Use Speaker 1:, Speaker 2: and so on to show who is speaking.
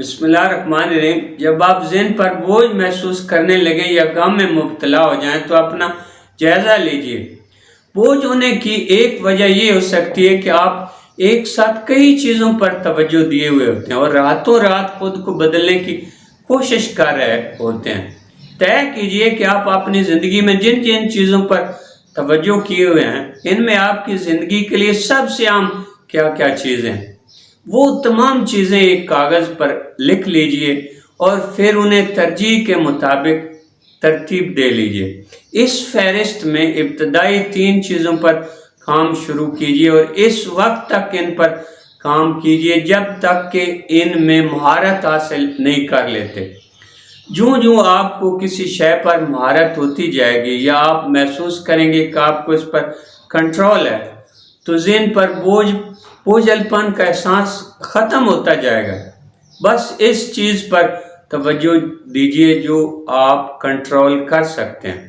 Speaker 1: بسم اللہ الرحمن الرحیم۔ جب آپ ذہن پر بوجھ محسوس کرنے لگیں یا غم میں مبتلا ہو جائیں تو اپنا جائزہ لیجئے۔ بوجھ ہونے کی ایک وجہ یہ ہو سکتی ہے کہ آپ ایک ساتھ کئی چیزوں پر توجہ دیے ہوئے ہوتے ہیں اور راتوں رات خود کو بدلنے کی کوشش کر رہے ہوتے ہیں۔ طے کیجئے کہ آپ اپنی زندگی میں جن جن چیزوں پر توجہ کیے ہوئے ہیں ان میں آپ کی زندگی کے لیے سب سے عام کیا کیا چیزیں ہیں۔ وہ تمام چیزیں ایک کاغذ پر لکھ لیجئے اور پھر انہیں ترجیح کے مطابق ترتیب دے لیجئے۔ اس فہرست میں ابتدائی 3 چیزوں پر کام شروع کیجئے اور اس وقت تک ان پر کام کیجئے جب تک کہ ان میں مہارت حاصل نہیں کر لیتے۔ جوں آپ کو کسی شے پر مہارت ہوتی جائے گی یا آپ محسوس کریں گے کہ آپ کو اس پر کنٹرول ہے تو ذہن پر بوجھل پن کا احساس ختم ہوتا جائے گا۔ بس اس چیز پر توجہ دیجئے جو آپ کنٹرول کر سکتے ہیں۔